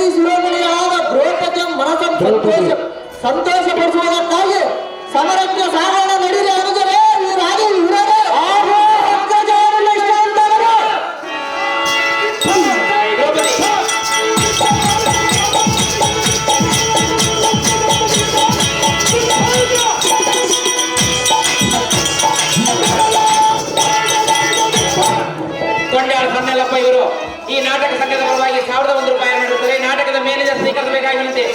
ಸತಿ ಶಿರೋಮಣಿಯಾದ ದ್ರೌಪದಿಯ ಸಂತೋಷ ಪಡಿಸುವುದಕ್ಕಾಗಿ ಸಮರಕ್ಕೆ ಸಾಗೋಣ ನಡೀರಿ ಅನುಜರೇ ಇವರಾಗಿ ಇವರೇ ಸಣ್ಣಲ್ಲಪ್ಪ ಇವರು ಈ ನಾಟಕ ಸಂಘದ ಪರವಾಗಿ 1001 ರೂಪಾಯಿ ನೀಡುತ್ತಾರೆ. ನಾಟಕದ ಮೇಲಿನ ಸ್ವೀಕರಿಸಬೇಕಾಗಿ ವಿನಂತಿ.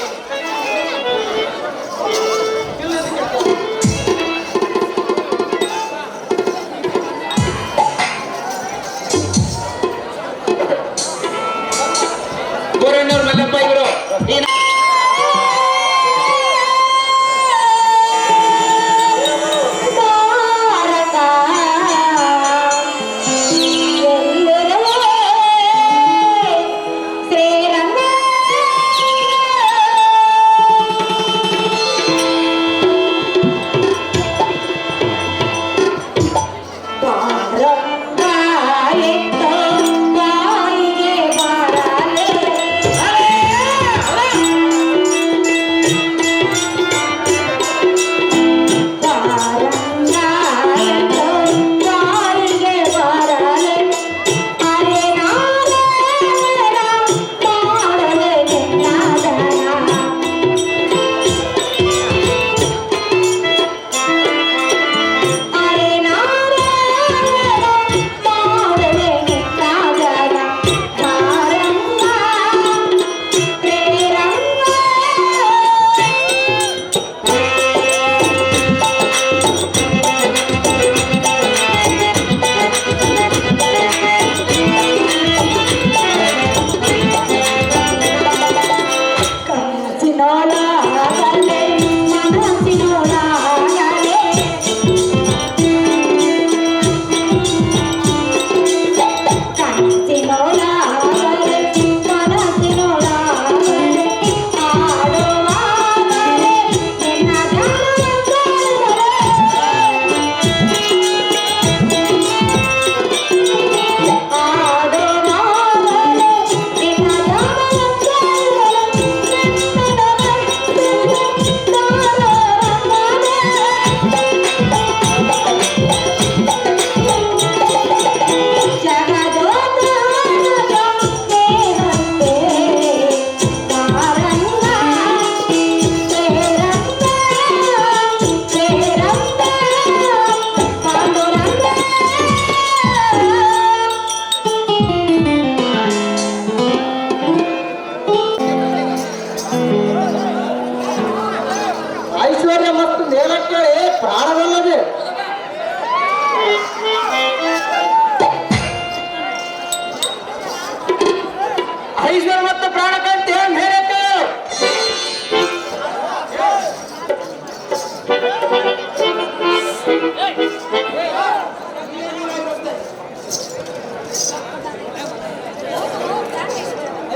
ಗೋರಣ್ಣವ್ರು ಮಲ್ಲಪ್ಪ ಇವರು ಈ ಐಶ್ವರ್ಯ ಮತ್ತು ಮೇಲಕ್ಕೆ ಪ್ರಾಣವಲ್ಲದೆ ಐಶ್ವರ್ಯ ಮತ್ತು ಪ್ರಾಣಕ್ಕಂತೆ ಮೇಲಕ್ಕೆ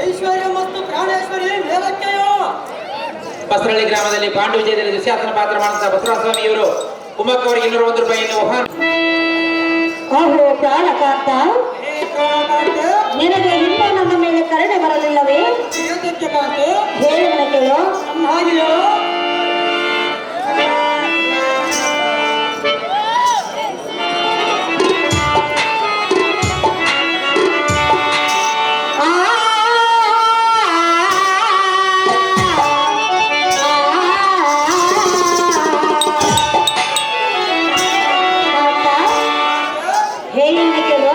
ಐಶ್ವರ್ಯ ಮತ್ತು ಪ್ರಾಣೇಶ್ವರ್ಯ ಮೇಲಕ್ಕೆಯೋ ಬಸರಳ್ಳಿ ಗ್ರಾಮದಲ್ಲಿ ಪಾಂಡು ವಿಜಯದಲ್ಲಿ ದುಶ್ಯಾಸನ ಪಾತ್ರ ಮಾಡುತ್ತಾ ಬಸವಸ್ವಾಮಿ ಇವರು ಕುಮ್ಮಕ್ಕ ಅವರಿಗೆ 201 ರೂಪಾಯಿಯನ್ನು ಓಹೋ ಪ್ರಾಣಕಾಂತ, ನಿನಗೆ ಇನ್ನೂ ನಮ್ಮ ಮೇಲೆ ಕರುಣೆ ಬರಲಿಲ್ಲವೇ? ಹೇಳಿ ಕೇಳೋ.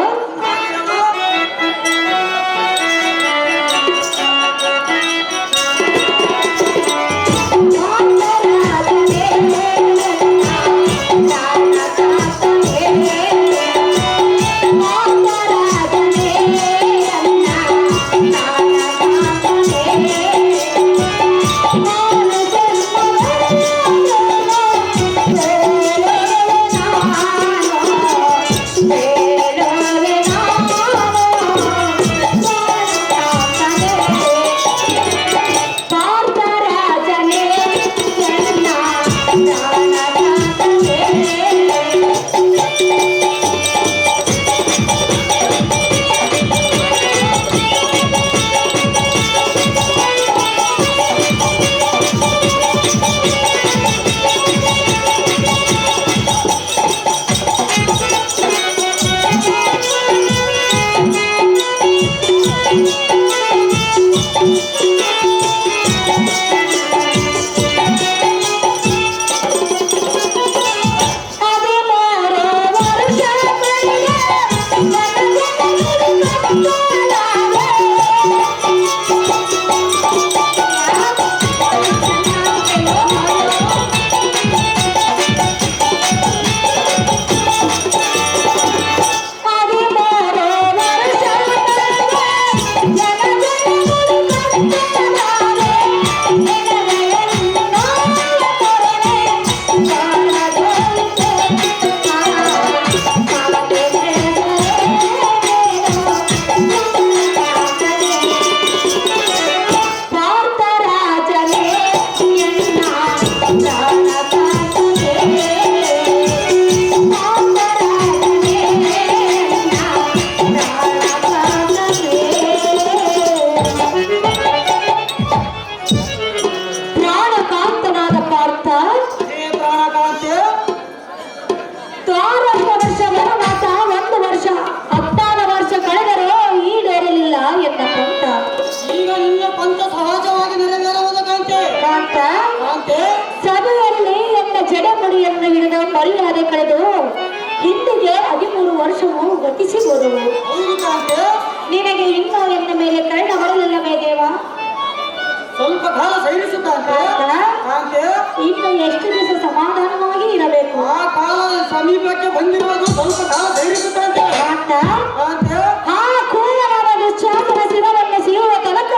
ಕಾಂತೆ ಕಾಂತೆ ಇನ್ನು ಎಷ್ಟು ದಿವಸ ಸಮಾಧಾನವಾಗಿ ಇರಬೇಕು ಆ ಕಾಲ ಸಮೀಪಕ್ಕೆ ಬಂದಿರೋದು ಸ್ವಲ್ಪ ಕಾಲ ಧೈರ್ಯಸುತ್ತಂತೆ ಅಂತ ಕಾಂತೆ ಆ ಕೂಲರಾದ ದುಶ್ಯಾಸನ ಶಿರವನ್ನು ಸಿಗುವ ತನಕ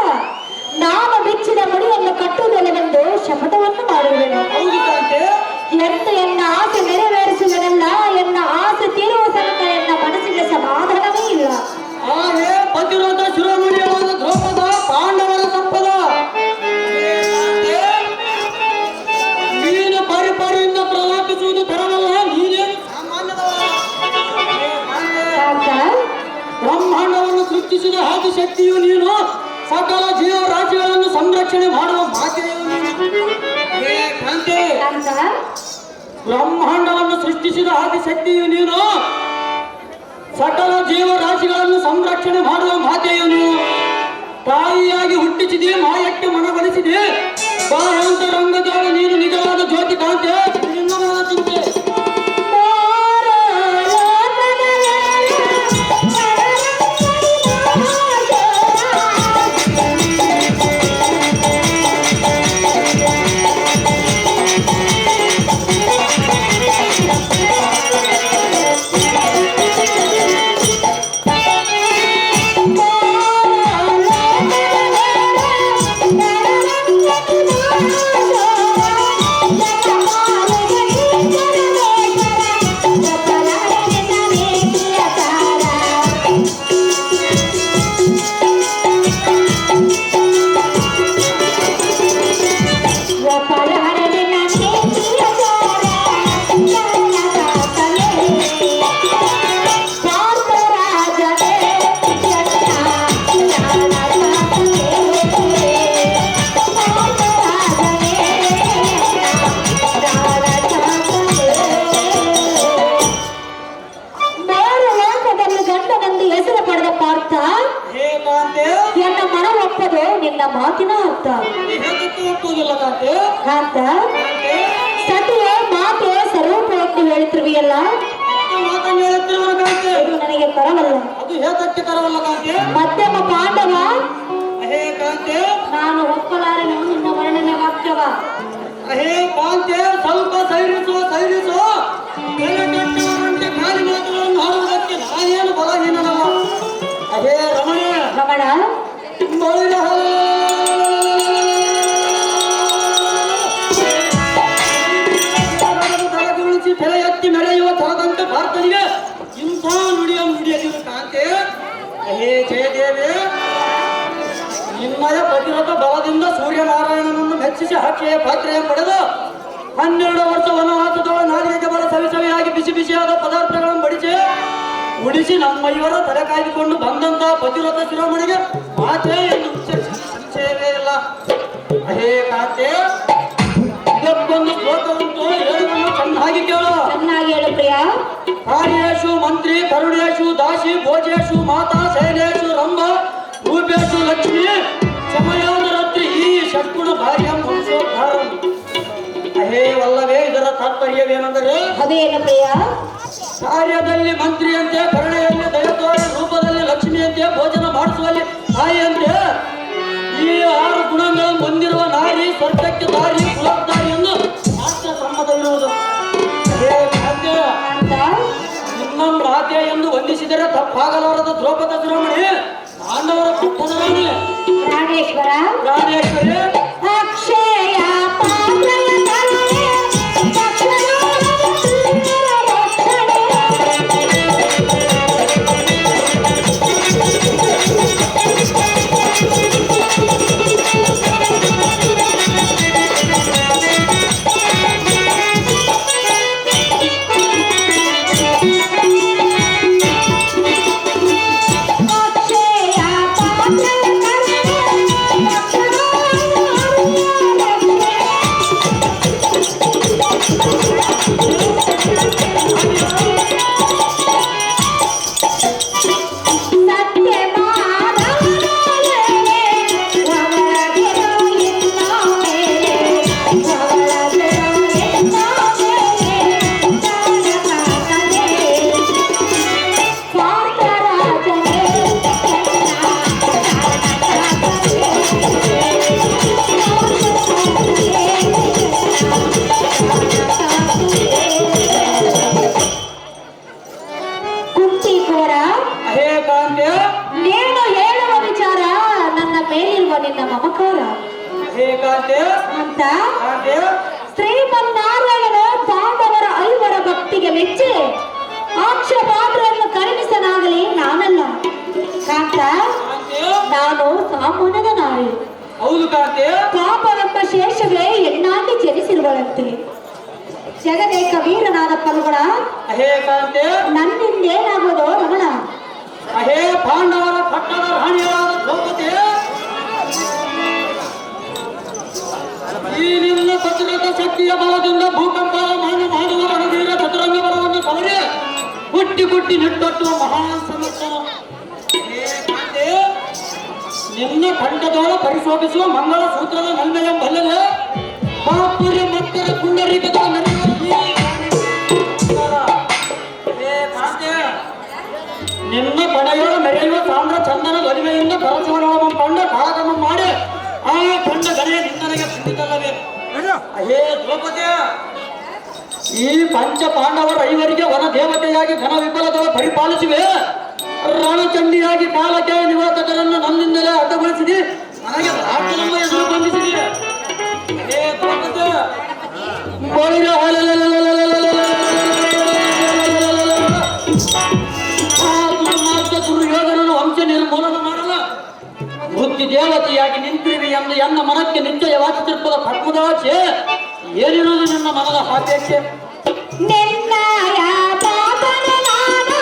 ನಾನು ಬಿಚ್ಚಿದ ಮುಡಿಯನ್ನು ಕಟ್ಟುವುದಿಲ್ಲವೆಂದು ಶಪಥವನ್ನು ಮಾಡುವೆನು. ಹೌದು ಕಾಂತೆ ಎಂದು ಎನ್ನ ಆಸೆ ನೆರವೇರಿಸುವನಲ್ಲ, ಎನ್ನ ಆಸೆ ತೀರುವ ತನಕ ಎನ್ನ ಮನಸ್ಸಿಗೆ ಸಮಾಧಾನವೇ ಇಲ್ಲ. ಹಾಗೆ ಪತಿರೋಧ ಶಿರೋಮಣಿಯಾದ ದ್ರೌಪದ ಪಾಂಡವರ ಸಂಪದ ನೀನು ಪರಿಪರಿಯಿಂದ ಪ್ರಲಾಪಿಸುವುದು ತರವಲ್ಲ, ನೀನೇನು ಸಾಮಾನ್ಯದವಲ್ಲ. ಅಂತ ಬ್ರಹ್ಮಾಂಡವನ್ನು ಸೃಷ್ಟಿಸಿದ ಆದಿಶಕ್ತಿಯು ನೀನು, ಸಕಲ ಜೀವರಾಶಿಗಳನ್ನು ಸಂರಕ್ಷಣೆ ಮಾಡುವ ಮಾತೆಯು ನೀನು. ಕಾಂತೆ ಅಂತ ಬ್ರಹ್ಮಾಂಡವನ್ನು ಸೃಷ್ಟಿಸಿದ ಆದಿಶಕ್ತಿಯು ನೀನು, ಸಕಲ ಜೀವರಾಶಿಗಳನ್ನು ಸಂರಕ್ಷಣೆ ಮಾಡುವ ಮಾತೆಯು ನೀನು. ತಾಯಿಯಾಗಿ ಹುಟ್ಟಿಸಿದೆ, ಮಾಯಕ್ಕೆ ಮನಗೊಳಿಸಿದೆ, ಬಾಹ್ಯಾಂತರಂಗದೊಳಗೆ ನೀನು ನಿಜವಾದ ಜ್ಯೋತಿ ಕಾಂತೆ. ನಿನ್ನ ಮನದ ಚಿಂತೆ ಎನ್ನ ಮನ ಒಪ್ಪದು ನಿನ್ನ ಮಾತಿನ ಅರ್ಥ ಒಪ್ಪುವುದಿಲ್ಲ ಕಾಂತೆ. ಅಂತ ಸತಿಯೇ ಮಾತೆ ಸ್ವರೂಪ ಎಂದು ಹೇಳ್ತಿರುವಿಯಲ್ಲ, ಮಾತನ್ನು ಹೇಳುತ್ತಿರುವ ಕಾಂತೆ ಇದು ನನಗೆ ಕರವಲ್ಲ. ಅದು ಹೇತಕ್ಕೆ ತರವಲ್ಲ ಕಾಂತೆ. ಮಧ್ಯಮ ಪಾಂಡವ ಅಹೇ ಕಾಂತೆ ನಾನು ಒಪ್ಪಲಾರೆನು ನಿನ್ನ ವರ್ಣನೆ ವಾಕ್ಯವ. ಅಹೇ ಕಾಂತೆ ಸ್ವಲ್ಪ ಸೈರಿಸು ಕೆಳಗಟ್ಟವರಂತೆ ಖಾಲಿ ಮಾತುಗಳನ್ನು ಆಡುವುದಕ್ಕೆ ನಾನೇನು ಬಲಹೀನನಲ್ಲ. ಅಹೇ ರಮಣ ರಮಣ ಮೌಲ್ಯ ತಲೆಗುಳಿಸಿ ತಲೆ ಎತ್ತಿ ಮೆರೆಯುವ ತರದಂತೆ ಭಾರತನಿಗೆ ಇಂಥ ನುಡಿಯದಿರು ಕಾಂತೆ. ಅಹೇ ಜಯದೇವಿ ನಿಮ್ಮಯ ಪ್ರತಿರಥ ಬಲದಿಂದ ಸೂರ್ಯನಾರಾಯಣನನ್ನು ಮೆಚ್ಚಿಸಿ ಹಕ್ಕಿಯ ಪಾತ್ರೆಯ ಪಡೆದು 12 ವರ್ಷ ವನವಾಸದೊಳ ನಾಲಿಗೆಗೆ ಬರ ಸವಿಯಾಗಿ ಬಿಸಿ ಬಿಸಿಯಾದ ಪದಾರ್ಥಗಳನ್ನು ಬಡಿಸಿ ಉಡಿಸಿ ನಮ್ಮ ಇವರ ತಲೆ ಕಾಯ್ದುಕೊಂಡು ಬಂದಂತಹ ಪ್ರತಿರಥ ಶಿರೋಮಣಿಗೆ ಮಾತೆ ಎಂದು ಉಚ್ಚರಿಸಿ ಸಂಶಯವೇ ಇಲ್ಲ. ಅಹೇ ಕಾಂತೆ ಇದಕ್ಕೊಂದು ಶ್ಲೋಕ ಉಂಟು, ಹೇಳುವನ್ನು ಚೆನ್ನಾಗಿ ಕೇಳು. ಚೆನ್ನಾಗಿ ಹೇಳು ಪ್ರಿಯ. ಕಾರ್ಯೇಶು ಮಂತ್ರಿ ಕರುಣೇಶು ದಾಸಿ ಭೋಜೇಶು ಮಾತಾ ಶೈಲೇಶು ರಂಭ ರೂಪೇಶು ಲಕ್ಷ್ಮಿ ಸಮಯಾದ ರಾತ್ರಿ ಈ ಷಟ್ಗುಣ ಭಾರ್ಯ ವಂಶೋದ್ಧಾರಂ. ಅಹೇ ವಲ್ಲವೇ ಇದರ ತಾತ್ಪರ್ಯವೇನೆಂದರೆ, ಅದೇನು ಪ್ರಿಯ? ಕಾರ್ಯದಲ್ಲಿ ಮಂತ್ರಿಯಂತೆ, ಕರುಣೆಯಲ್ಲಿ ದಯತೋರಿ, ರೂಪದಲ್ಲಿ ಲಕ್ಷ್ಮಿಯಂತೆ, ಭೋಜನ ಮಾಡಿಸುವಲ್ಲಿ ತಾಯಿಯಂತೆ ಈ 6 ಗುಣಗಳನ್ನು ಹೊಂದಿರುವ ನಾರಿ ಸ್ವರ್ಗಕ್ಕೆ ದಾರಿ ಕುಲದಾರಿ ಎಂದು ಶಾಸ್ತ್ರ ಸಮ್ಮತವಿರುವುದು. ಅಹೇ ಮಾತೆ ಅಂತ ನಿಮ್ಮ ಮಾತೆ ಎಂದು ವಂದಿಸಿದರೆ ತಪ್ಪಾಗಲಾರದ ದ್ರೌಪದ ಶಿರೋಮಣಿ ಪಾಂಡವರ ಪಟ್ಟದ ರಾಣಿ ಪ್ರಾಣೇಶ್ವರ ಪ್ರಾಣೇಶ್ವರಿ ಅಕ್ಷಯ ಪಾತ್ರಯ ಕರುಣೆ ತಕ್ಷಣ ಅಕ್ಷಯ ಪಾತ್ರಯ ಕರುಣೆ ತಕ್ಷಣ ದೇವರ ಹೇ ಕಾಂತೆ ನೀನು ಹೇಳುವ ವಿಚಾರ ನನ್ನ ಮೇಲಿರುವ ನಿನ್ನ ಮಮಕಾರ ಹೇ ಕಾಂತೆ ಅಂತ ಕಾಂತೆ ಶ್ರೀಮನ್ನಾರಾಯಣ ಪಾಂಡವರ ಐವರ ಭಕ್ತಿಗೆ ಮೆಚ್ಚಿ ಆಕ್ಷಪಾತ್ರವನ್ನು ಕರುಣಿಸಲಾಗಲಿ ನಾನಲ್ಲ ಕಾಂತ ಕಾಂತೆ ನಾನು ಸಾಮಾನ್ಯದ ನಾಯಿ ಹೌದು ಕಾಂತೆ ಪಾಪವೆಂಬ ಶೇಷವೇ ಹೆಣ್ಣಾಗಿ ಜನಿಸಿರುವಳಂತೆ ಜಗದೇಕ ವೀರನಾದ ಪಲ್ಗುಣ ಹೇ ಕಾಂತೆ ನನ್ನಿಂದೇನಾಗುವುದೋ ರಮಣ ಹೇ ಪಾಂಡವರ ಪಟ್ಟದ ರಾಣಿಯಾದ ದ್ರೌಪದಿ ಈ ನಿನ್ನ ಪ್ರತಿರಥ ಶಕ್ತಿಯ ಬಲದಿಂದ ಭೂಕಂಪ ಮಾಡುವ ರಣಧೀರ ಚತುರಂಗ ಬಲವನ್ನು ತವರಿ ಹುಟ್ಟಿ ಹುಟ್ಟಿ ನಿಟ್ಟೊಟ್ಟುವ ಮಹಾನ್ ಸಮರ್ಥನ ಹೇ ಕಾಂತೆ ನಿನ್ನ ಕಂಠದೋಳ ಪರಿಶೋಭಿಸುವ ಮಂಗಳ ಸೂತ್ರದ ನಲ್ಮೆಯಂಬಲ್ಲದೆ ಮಾಪುರಿ ಮತ್ತರ ಪುಂಡರೀಕದ ಹೇ ಕಾಂತೆ ನಿನ್ನ ಪಡೆಯುವ ಮೆರೆಯುವ ಸಾಂದ್ರ ಚಂದನ ಒಲಿಮೆಯಿಂದ ಪರಶುರಾಮ ಕಂಡ ಕಾಳಗಮ ಮಾಡಿ ಆ ಕಂಡ ಗಣೆ ನಿನ್ನನೆಗೆ ಖಂಡಿತಲ್ಲವೇ ಹೇ ದ್ರೌಪದಿ ಈ ಪಂಚ ಪಾಂಡವರ ಐವರಿಗೆ ವನ ದೇವತೆಯಾಗಿ ಘನ ವಿಫಲದವ ಪರಿಪಾಲಿಸುವೆ ರಣಚಂಡಿಯಾಗಿ ಕಾಲಕ್ಕೆ ನಿವಾಸಕರನ್ನು ನನ್ನಿಂದಲೇ ಅಡ್ಡಗೊಳಿಸಿದಿ ನನಗೆ ರಾಜ್ಯನಮ್ಮ ಎದುರು ಬಂಧಿಸಿದಿ ಹೇ ದ್ರೌಪದಿ ದುರ್ಯೋಧನನು ವಂಶ ನಿರ್ಮೂಲನ ಮಾಡಲ್ಲ ಬುದ್ಧಿ ದೇವತೆಯಾಗಿ ನಿಂತಿರುವೆ ಎಂದು ಎನ್ನ ಮನಕ್ಕೆ ನಿಶ್ಚಯವಾಗಿ ತಿರುಪದ ಪದ್ಮದಾಚೆ ಏನಿರುವುದು ನಿನ್ನ ಮನದ ಅಪೇಕ್ಷೆ ನಿನ್ನಯ ಪಾಪನ ನಾನ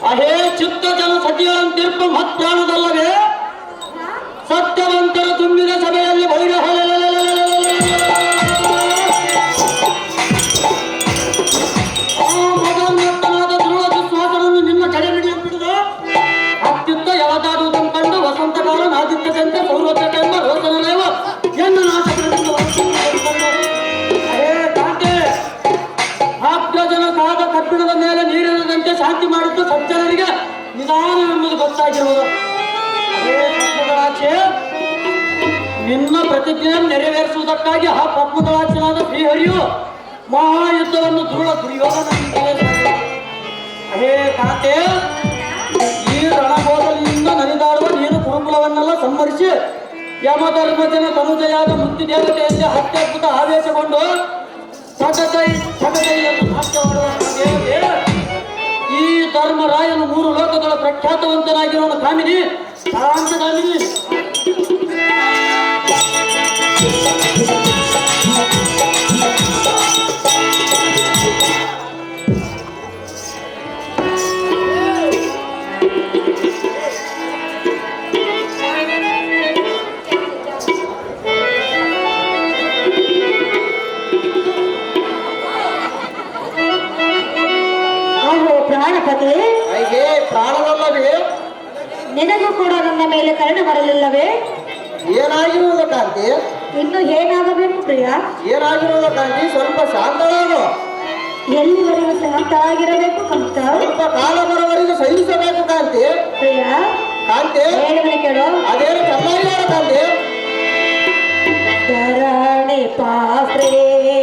ಅಹೇ ಚಿತ್ತ ಜನ ಸತಿಯಂತಿರ್ಪ ಮತ್ಪ್ರಾಣದಲ್ಲವೇ ಸತ್ಯವಂತರ ತುಂಬಿದ ಸಭೆಯಲ್ಲಿ ಭೈರವ ಆ ಮಗನ್ನತ್ತನಾದ ಧ್ರುವ ದುಶ್ವಾಸನನ್ನು ನಿನ್ನ ಕಡೆ ಹಿಡಿಯುತ್ತಿಡುವ ಅತ್ಯುತ್ತ ಯಾವದಾಡುವುದನ್ನು ಕಂಡು ವಸಂತಕಾಲ ನಾದಿತ್ಯದಂತೆ ಸೌರೋಚತೆಂಬ ರೋಚನಲೇವ ಎಂದು ನಾಶಕರಿಂದ ಅಹೇ ಕಾಂತೆ ಅಗ್ರಜನಕಾದ ಕಬ್ಬಿಣದ ಮೇಲೆ ನೀರಿನದಂತೆ ಶಾಂತಿ ಮಾಡಿದ್ದು ಸಜ್ಜನರಿಗೆ ನಿಧಾನವೆಂಬುದು ಗೊತ್ತಾಗಿರುವುದು ಅದೇ ಪದ್ಮಗಳಾಚೆ ನಿನ್ನ ಪ್ರತಿಜ್ಞೆಯನ್ನು ನೆರವೇರಿಸುವುದಕ್ಕಾಗಿ ಆ ಪದ್ಮಗಳಾಚನಾದ ಶ್ರೀಹರಿಯು ಮಹಾಯುದ್ಧವನ್ನು ಧ್ರುವ ದುರ್ಯೋಧನ ಅದೇ ಕಾಂತೆ ಈ ರಣಗೋದಲಿನಿಂದ ನಲಿದಾಡುವ ನೀನು ಕುರುಕುಲವನ್ನೆಲ್ಲ ಸಂಹರಿಸಿ ಯಮಧರ್ಮಜನ ತನುಜಯಾದ ಮುಕ್ತಿ ದೇವತೆಯಲ್ಲಿ ಅತ್ಯದ್ಭುತ ಆವೇಶಗೊಂಡು ಸಗತೈ ಎಂದು ನಾಟ್ಯ ಮಾಡುವ ದೇವತೆ ಈ ಧರ್ಮರಾಯನು 3 ಲೋಕಗಳ ಪ್ರಖ್ಯಾತವಂತನಾಗಿರುವ ಕಾಮಿನಿ ಕಾಂತಗಾಮಿನಿ ಪ್ರಾಣಪತಿ ಹೀಗೆ ಪ್ರಾಣವಲ್ಲವೇ ನಿನಗೂ ಕೂಡ ನನ್ನ ಮೇಲೆ ಕರುಣೆ ಬರಲಿಲ್ಲವೇ ಏನಾಗಿರುವುದು ಕಾಂತಿ ಇನ್ನು ಏನಾಗಬೇಕು ಪ್ರಿಯ ಏನಾಗಿರುವುದು ಕಾಂತಿ ಸ್ವಲ್ಪ ಶಾಂತಳಾಗು ಎಲ್ಲಿವರೆಗೂ ಶಾಂತವಾಗಿರಬೇಕು ಕಂತ ಸ್ವಲ್ಪ ಕಾಲ ಬರುವವರೆಗೂ ಸಹಿಸಬೇಕು ಕಾಂತಿ ಪ್ರಿಯ ಕಾಂತಿ ಹೇಳಿದ್ರೆ ಕೇಳು ಅದೇನು ಚೆನ್ನಾಗಿರೋ ಕಾಂತಿ ಧರಣಿ ಪಾಶ್ರೇಷ್ಠನೇ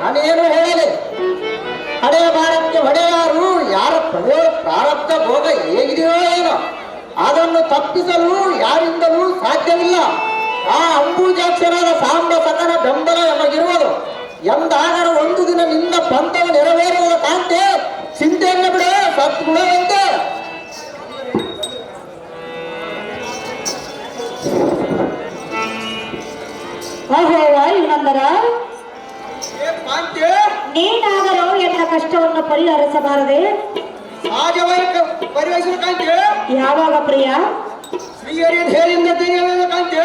ನಾನೇನು ಹೇಳಲಿ? ಹಳೆಯ ಭಾರತಕ್ಕೆ ಹೊಡೆಯಾರು ಯಾರ ಪ್ರಾರಬ್ಧ ಭೋಗ ಹೇಗಿದೆಯೋ ಏನೋ ಅದನ್ನು ತಪ್ಪಿಸಲು ಯಾರಿಂದಲೂ ಸಾಧ್ಯವಿಲ್ಲ. ಆ ಅಂಬುಜಾಕ್ಷರಾದ ಸಾಂಬ ಸಕನ ಬೆಂಬಲ ನಮಗಿರುವುದು ಎಂದಾದರೂ ಒಂದು ದಿನ ನಿನ್ನ ಪಂಥವು ನೆರವೇರುವ ಕಾಂತೆ ಚಿಂತೆಯನ್ನು ಬಿಡ ಸದ್ಗುಣವಂತೆ. ಓಹೋ ವಾಯುನಂದರ, ನೀನಾದರೂ ಎನ್ನ ಕಷ್ಟವನ್ನು ಪರಿಹರಿಸಬಾರದೆ? ಸಹಜವಾಗಿ ಪರಿಹರಿಸಿದ ಕಾಂತೆ. ಯಾವಾಗ ಪ್ರಿಯ? ಶ್ರೀಹರಿಯನ್ನು ಹೇಳಿಂದ ಕಾಂತೆ.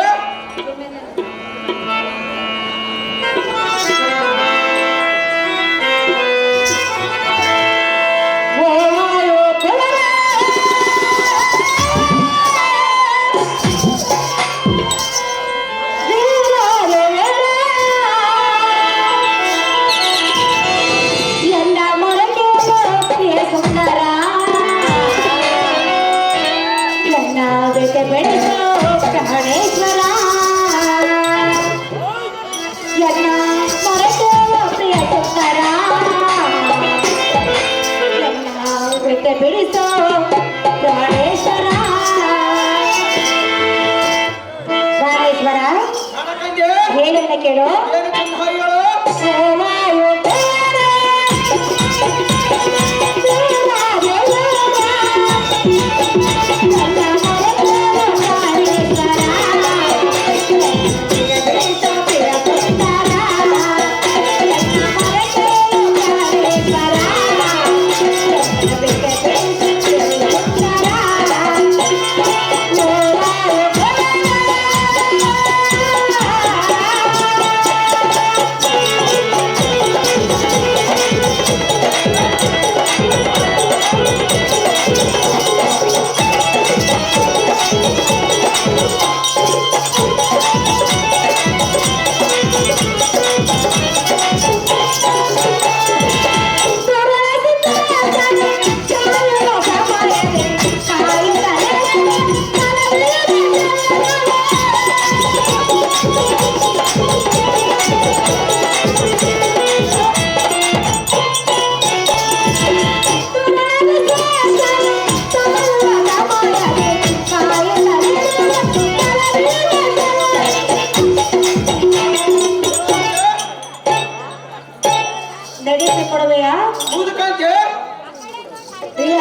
ಬಿಡಿಸೋ ಪ್ರಾಣೇಶ್ವರ ಪ್ರಾಣೇಶ್ವರ ಹೇಳನ್ನ ಕೇಳು. ನಡೆಸಿ ಕೊಡುವೆಯಾ? ಪ್ರಿಯ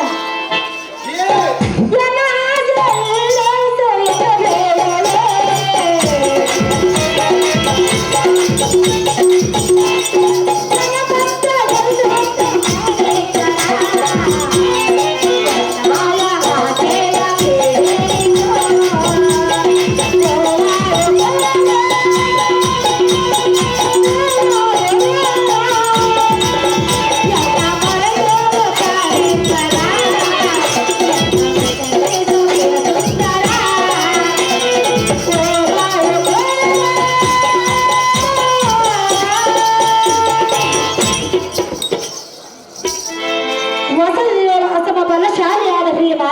ಬಲಶಾಲಿಯಾದ ಭೀಮ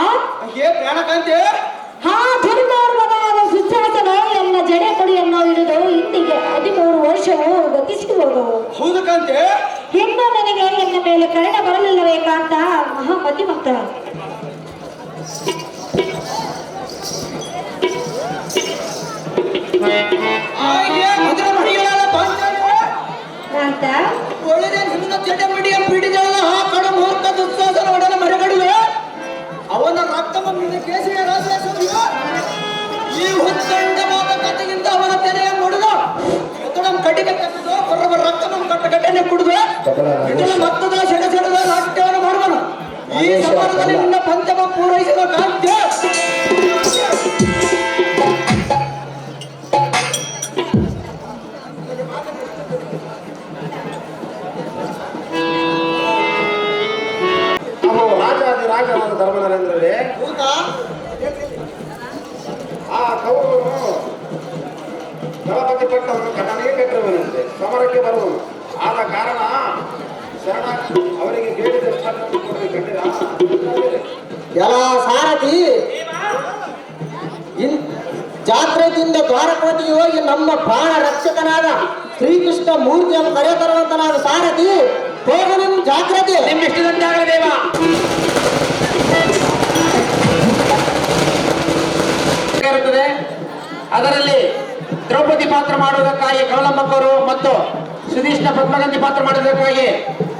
ದುರ್ಮಾರ್ಗವಾದ ಸುಶಾಸನ ಎನ್ನ ಜಡೆ ಕೊಡಿಯನ್ನು ಹಿಡಿದು ಇಂದಿಗೆ 13 ವರ್ಷವು ಗತಿಸಿ ಹೋದವು. ಇನ್ನು ನನಗೆ ಎನ್ನ ಮೇಲೆ ಕರುಣೆ ಬರಲಿಲ್ಲವೇ ಕಾಂತ ಮಹಾಮತಿಮಂತ? ಕಾಂತ ಒಳ್ಳೆಯ ನಿನ್ನ ಜಡೆ ಮಡಿಯ ಪಿಡಿದಳ ಕಡ ಮುಹೂರ್ತ ದುಸ್ಸಾಸನ ಒಡಲ ಮರೆಗಡುವೆ ಅವನ ರಕ್ತವನ್ನು ಕೇಸಿಯ ರಾಜೇಶ್ವರಿಯ ಈ ಹುತ್ತಂಡ ಮಾತುಕತೆಯಿಂದ ಅವನ ತೆನೆಯ ಮುಡಿದ ಎತ್ತಡಂ ಕಡಿಗೆ ಕಟ್ಟಿದ ಹೊರಬ ರಕ್ತವನ್ನು ಕಟ್ಟಗಟ್ಟನೆ ಕುಡಿದು ಇದನ್ನು ಮತ್ತದ ಸೆಡಸೆಡದ ನಾಟ್ಯವನ್ನು ಮಾಡುವನು. ಈ ಸಮಾಜದಲ್ಲಿ ನಿನ್ನ ಪಂಚಮ ಪೂರೈಸಿದ ಕಾಂತ್ಯ ರಾಜವಾದ ಧರ್ಮನರೇಂದ್ರರೇ, ಆ ಕೌರವನು ದಳಪತಿ ಪಟ್ಟವನ್ನು ಕಟನೆಗೆ ಕಟ್ಟಿರುವನಂತೆ ಸಮರಕ್ಕೆ ಬರುವನು. ಆದ ಕಾರಣ ಶರಣ ಅವರಿಗೆ ಬೇಡಿದ ಎಲ್ಲ ಸಾರಥಿ ಜಾತ್ರೆಯಿಂದ ದ್ವಾರಕೋಟಿಗೆ ಹೋಗಿ ನಮ್ಮ ಪ್ರಾಣ ರಕ್ಷಕನಾದ ಶ್ರೀಕೃಷ್ಣ ಮೂರ್ತಿಯನ್ನು ಕರೆ ತರುವಂತ ನಾನು ಸಾರಥಿ ಹೋಗನು ಜಾಗ್ರತೆ. ನಿಮ್ಮಿಷ್ಟದಂತೆ ಆಗಲಿ ದೇವ. ಇರುತ್ತದೆ. ಅದರಲ್ಲಿ ದ್ರೌಪದಿ ಪಾತ್ರ ಮಾಡುವುದಕ್ಕಾಗಿ ಕವಲಮ್ಮಕ್ಕವರು ಮತ್ತು ಸುಧೀಷ್ಣ ಪದ್ಮಗಂಧಿ ಪಾತ್ರ ಮಾಡುವುದಕ್ಕಾಗಿ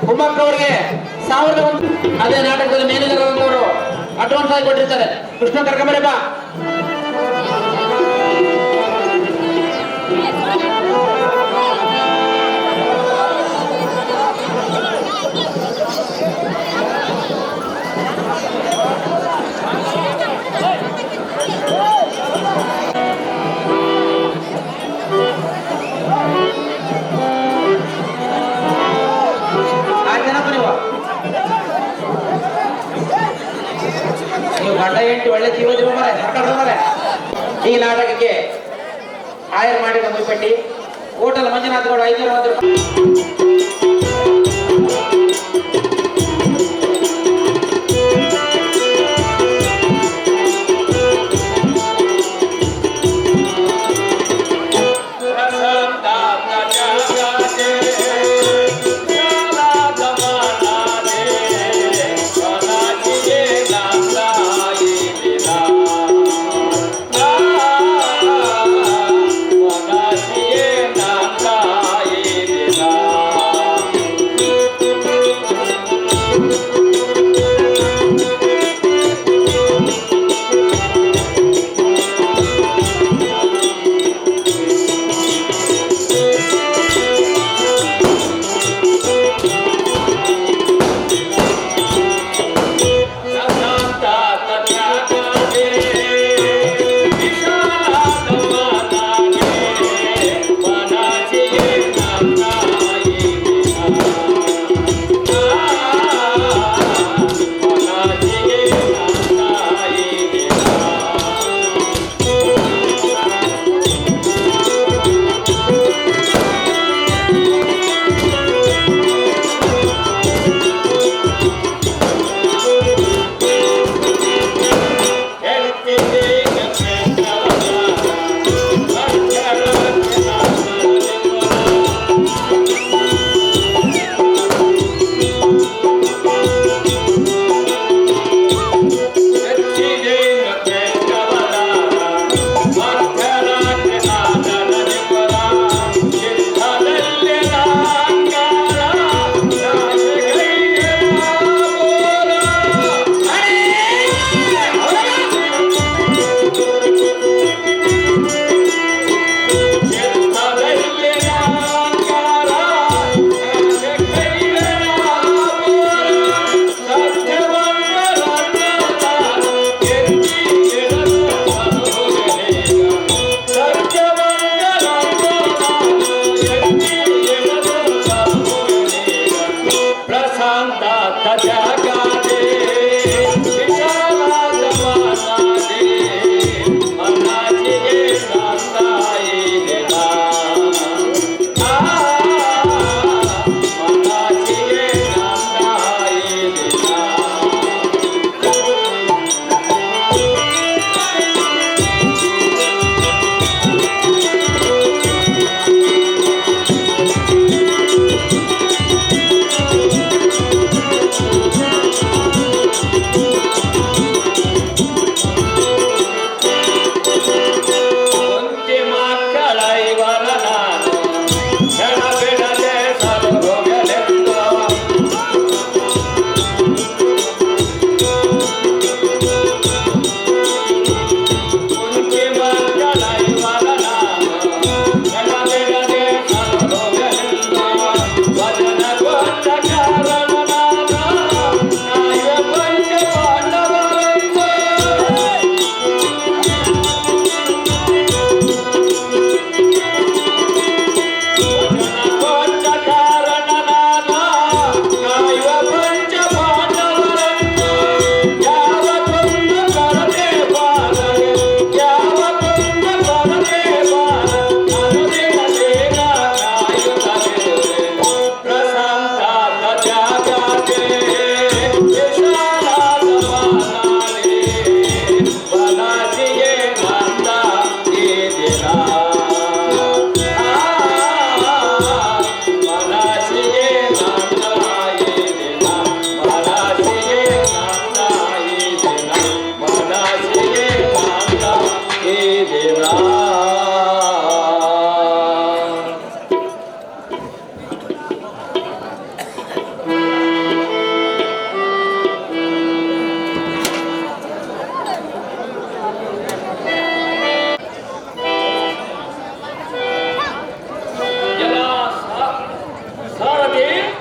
ಕುಮ್ಮಕ್ಕವರಿಗೆ 1001 ಅದೇ ನಾಟಕದಲ್ಲಿ ಮೇನೇಜರ್ ಅವರು ಅಡ್ವಾನ್ಸ್ ಆಗಿ ಕೊಟ್ಟಿರ್ತಾರೆ. ಕೃಷ್ಣ ಕರ್ಕಂಬರಿ ಬಾ. ನೀವು ಗಂಡ ಹೆಂಡತಿ ಒಳ್ಳೆ ಜೀವ ಮರೆ. ಈ ನಾಟಕಕ್ಕೆ ಆಯರ್ ಮಾಡಿದ ಮುಯ್ಪಟ್ಟಿ ಹೋಟೆಲ್ ಮಂಜುನಾಥ್ ಗೌಡ 501 ರೂಪಾಯಿ.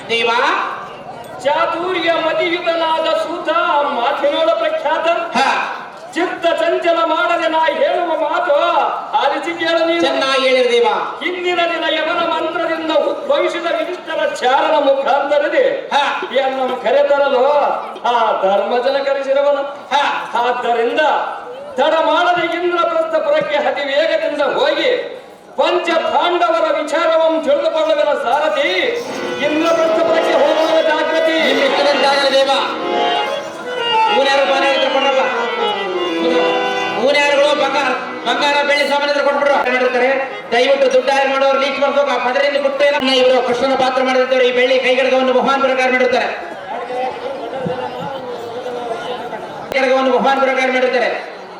ದೇವ ಚಾತುರ್ಯ ಮತಿಯುತನಾದ ಸೂತ ಮಾತಿನೋಳ ಪ್ರಖ್ಯಾತ ಹ ಚಿತ್ತ ಚಂಚಲ ಮಾಡದೆ ನಾ ಹೇಳುವ ಮಾತು ಆಲಿಸಿ ಕೇಳು ನೀನು. ಚೆನ್ನಾಗಿ ಹೇಳಿದ ದೇವ. ಹಿಂದಿನ ದಿನ ಯಮನ ಮಂತ್ರದಿಂದ ಉದ್ಭವಿಸಿದ ವಿಶಿಷ್ಟರ ಚಾರಣ ಮುಖಾಂತರದೆ ಎನ್ನ ಕರೆತರಲು ಆ ಧರ್ಮಜನ ಕರೆಸಿರವನು. ಆದ್ದರಿಂದ ತಡ ಮಾಡದೆ ಇಂದ್ರಪ್ರಸ್ಥಪುರಕ್ಕೆ ಅತಿ ವೇಗದಿಂದ ಹೋಗಿ ಪಂಚ ಪಾಂಡವರ ವಿಚಾರವನ್ನು ತಿಳಿದುಕೊಳ್ಳುವ ಸಾರಥಿ ಇಂದ್ರಪ್ರಸ್ಥಪುರಕ್ಕೆ ಹೋಗುವ ಜಾಗೃತಿ. ದೇವ ಊನ್ಯಾರುಗಳು ಬಂಗಾರ ಬೆಳ್ಳಿ ಸಾಮಾನ್ಯ ಕೊಟ್ಬಿಟ್ರು ಮಾಡಿರ್ತಾರೆ. ದಯವಿಟ್ಟು ದುಡ್ಡು ಹಾರು ಮಾಡೋರು ಲೀಚ್ ಮಾಡ್ಬೇಕು. ಆ ಪದರಿಂದ ಕೊಟ್ಟು ಇವರು ಕೃಷ್ಣನ ಪಾತ್ರ ಮಾಡಿರ್ತಾರೆ. ಈ ಬೆಳ್ಳಿ ಕೈಗಡಗವನ್ನು ಮಹಾನ್ ಪ್ರಕಾರ ಮಾಡಿರ್ತಾರೆ. ಕೈಗಡಗವನ್ನು ಮಹಾನ್ ಪ್ರಕಾರ ಮಾಡಿರ್ತಾರೆ.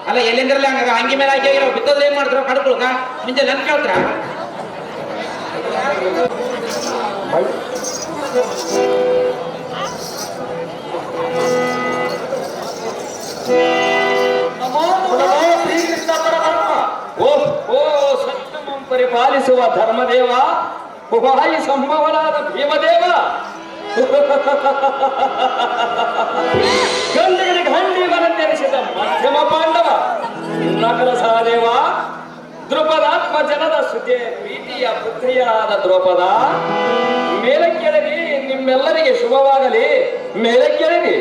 ಅಲ್ಲ ಎಲ್ಲಿಂದ್ರಲ್ಲ ಹಂಗಿ ಮೇಲೆ ಹಾಕಿ ಬಿತ್ತೋದ್ರೆ ಏನ್ ಮಾಡ್ತಾರೋ ಕಡ್ಕೊಳ್ಕ ಮುಂಚೆ ನನ್ ಕೇಳ್ತಾರ. ಪರಿಪಾಲಿಸುವ ಧರ್ಮದೇವ, ವಾಯು ಸಂಭವನಾದ ಭೀಮದೇವ, ಗಂಡಿಗೆ ಗಂಡೀವನೆನಿಸಿದ ಮಧ್ಯಮ ಪಾಂಡವ, ನಕಲ ಸಹದೇವ, ದ್ರುಪದಾತ್ಮ ಜನದ ಸುದ್ದಿ ಪ್ರೀತಿಯ ಪುತ್ರಿಯಾದ ದ್ರೌಪದ, ಮೇಲಕ್ಕೆಳಗಿ ನಿಮ್ಮೆಲ್ಲರಿಗೆ ಶುಭವಾಗಲಿ. ಮೇಲಕ್ಕೆಳಗಿ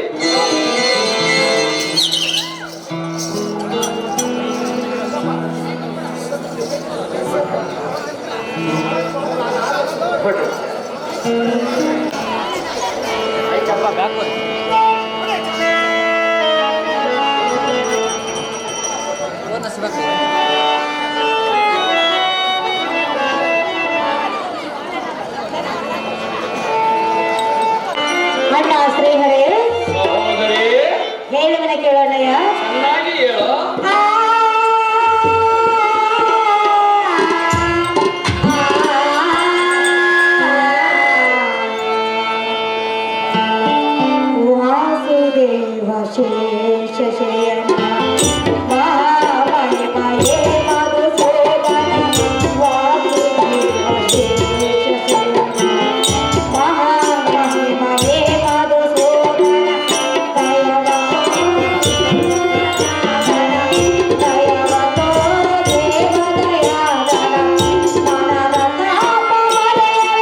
ಅಣ್ಣ ಶ್ರೀಹರೇ, ಸಹೋದರಿ ಹೇಳುವನ ಕೇಳೋಣಯ್ಯ. ಚೆನ್ನಾಗಿ ಹೇಳು. ವಾಸುದೇವ ಶೇಷ ಶಯನ ಮಹಾಮಹಿಮಯೇ ಮಧುಸೂದನ, ವಾಸುದೇವ ಶೇಷ ಶಯನ ಮಹಾಮಹಿಮಯೇ ಮಧುಸೂದನ, ದಯವತೋ ದೇವ ದಯಾದನ, ಮನದ ತಾಪಮರೆಯಲ್ಲ,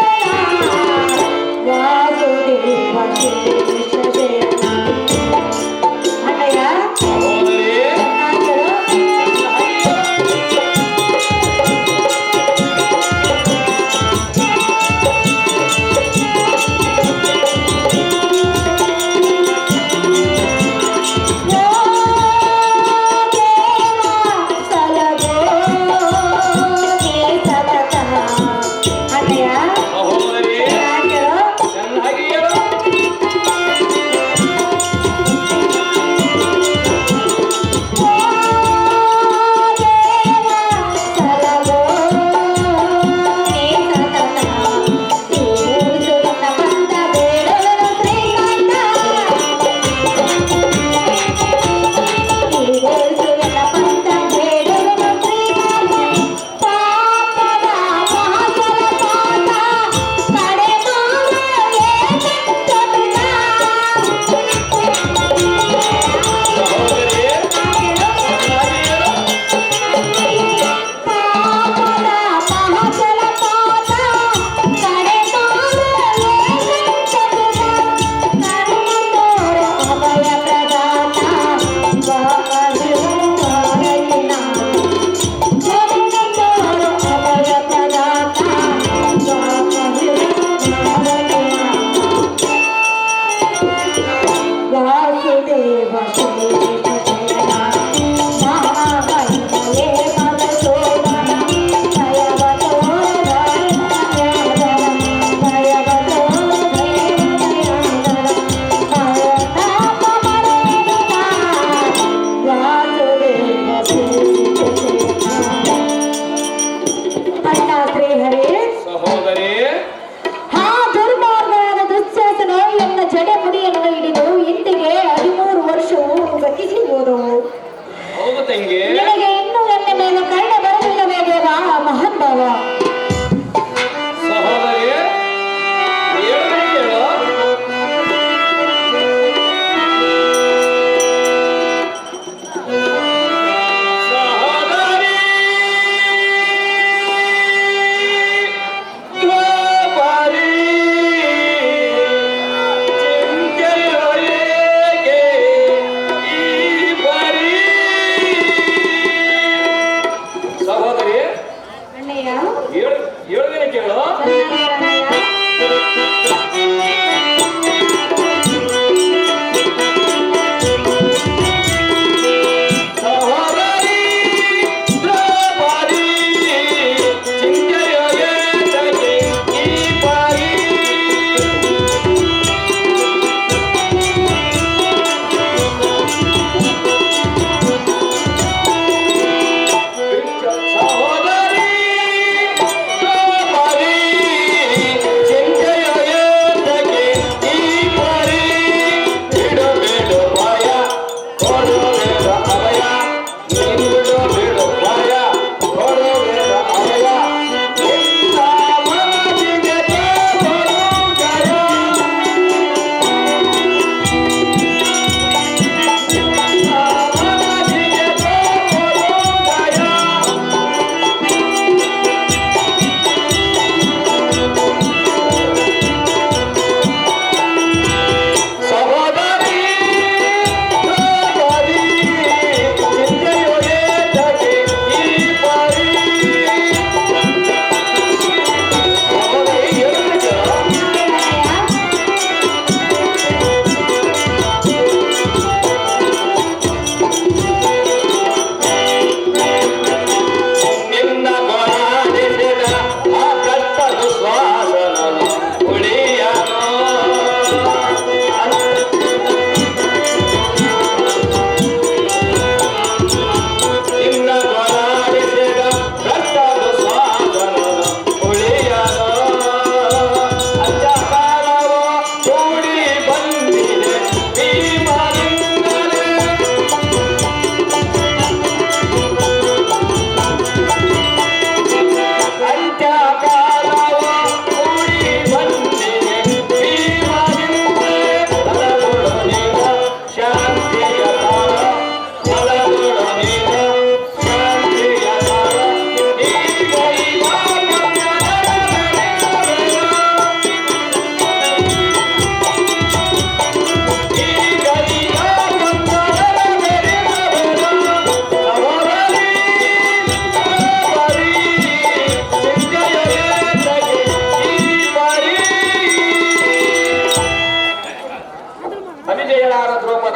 ವಾಸುದೇವ ಶೇಷ ಶಯನ. ಅಣ್ಣಯ್ಯ, ಸಹೋದರಿ ಸಹೋದರಿ ಚೆನ್ನಾಗಿ ಹೇಳು. ಸಹೋದರಿ ಚೆನ್ನಾಗಿ ಹೇಳು. ವಾಸುದೇವ ಶೇಷ ಶಯನ ಮಹಾಮಹಿಮಯೇ ಮಧುಸೂದನ, ದಯವತೋ ದಯಾದನ, ದಯವತೋ ದೇವದಯಾದನ, ತಾಪಮರೆಯಲ್ಲ, ವಾಸುದೇವ ಶೇಷ ಶಯನ. ಅಣ್ಣ ಶ್ರೀಹರಿ, ಸಹೋದರಿ ಆ ದುರ್ಮಾರ್ಗವಾದ ದುಶ್ಯಾಸನ ಎನ್ನ ಜಡೆ ಮುಡಿಯನ್ನು ಹಿಡಿದು ಇಂದಿಗೆ 13 ವರ್ಷವು ಗತಿಸಿರುವುದು. ಹೌದು ತಂಗಿ. ನಿನಗೆ ಇನ್ನೂ ಎನ್ನ ಮೇಲೆ ಕರ್ಣ ಬರಲಿಲ್ಲವೇ ದೇವ ಮಹಾನ್ ಭಾವ? ಸಹೋದರಿ ಹೇಳು.